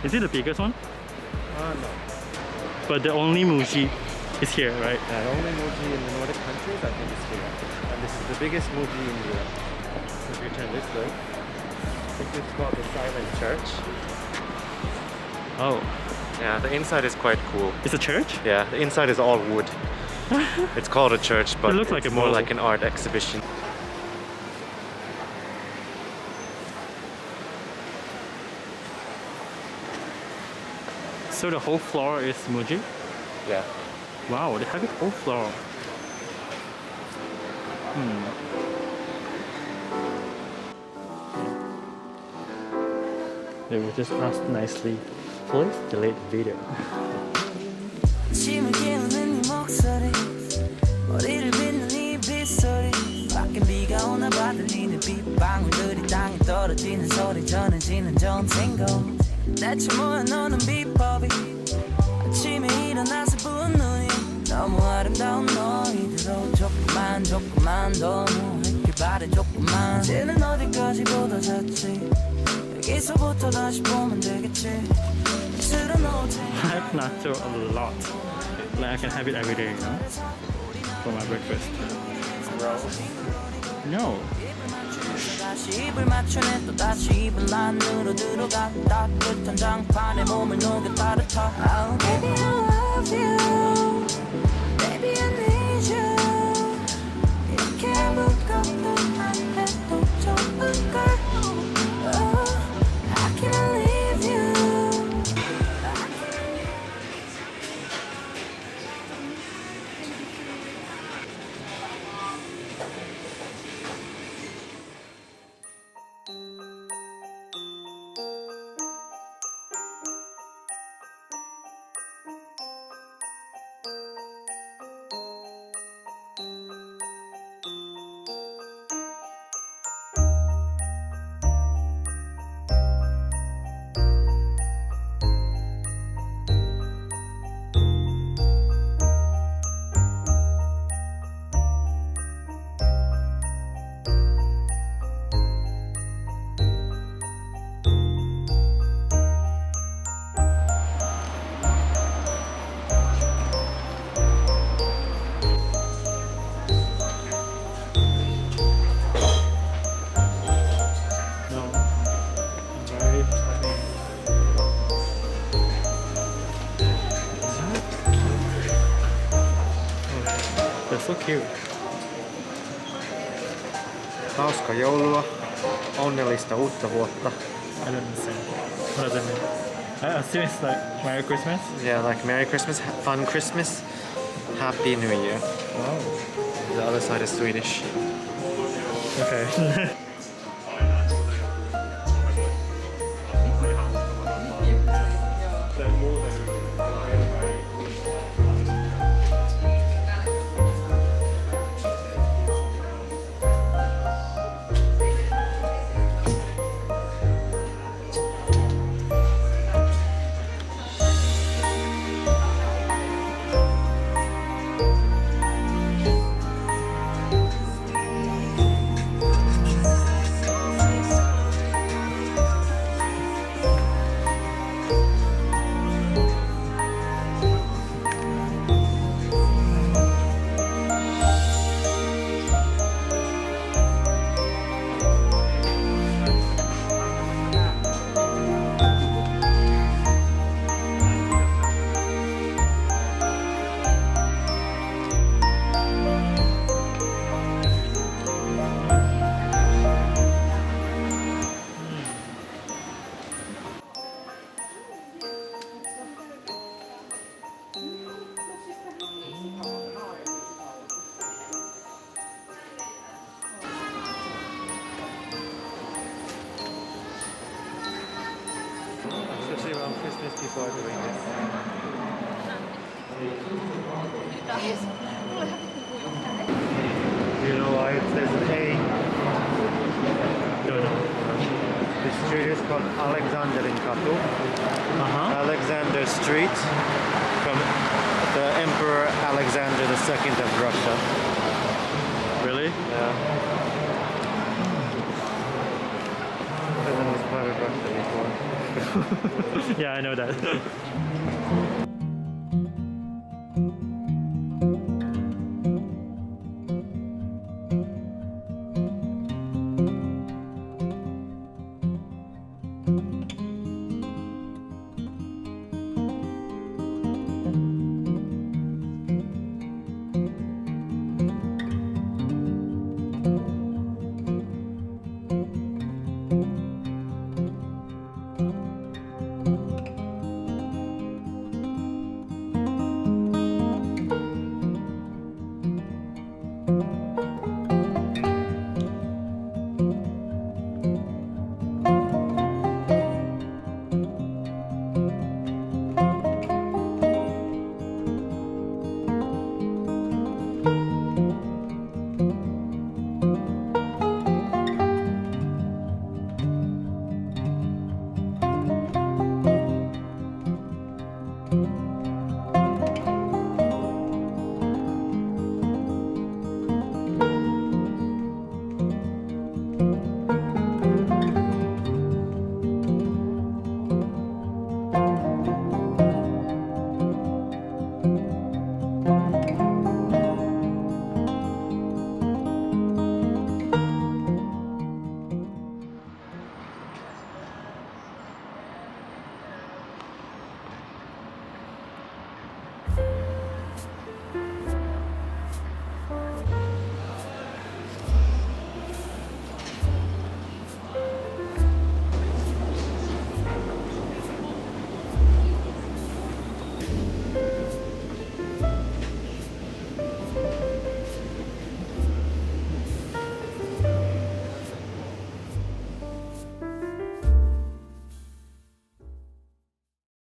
Is it the biggest one? No. But the only Muji is here, right? Yeah, the only Muji in the Nordic countries, I think, is here. And this is the biggest Muji in Europe. If you turn this way, I think this is called the Silent Church. Oh. Yeah, the inside is quite cool. It's a church? Yeah, the inside is all wood. It's called a church, but it looks like it's a more mall. like an art exhibition. So the whole floor is Muji? Yeah. Wow, they have it whole floor. They were just asked nicely, please delete video. 너무 아름다운 너희들로 조금만 더 노을길 바래 조금만 이제는 어디까지 보다 잤지 여기서부터 다시 보면 되겠지 술은 어제 I have natto a lot. Like I can have it every day, you know? For my breakfast. No. 다시 입을 맞추네 또 다시 입을 안으로 들어가 따뜻한 장판에 몸을 녹여 따뜻하 Oh baby I love you Baby I need you 이렇게 무겁도 안 해도 좋은 걸 Oh I can't leave you So cute. Hauska joulua, onnellista uutta vuotta. I don't understand. What does that mean? I assume it's like Merry Christmas? Yeah, like Merry Christmas, fun Christmas, Happy New Year. Oh. The other side is Swedish. Okay. Chinese people are doing this. Do you know why it says an A? Don't know. The street is called Alexanderin Katu. Alexander Street, from the Emperor Alexander II of Russia. Really? Yeah. Finland was part of Russia before. Yeah, I know that.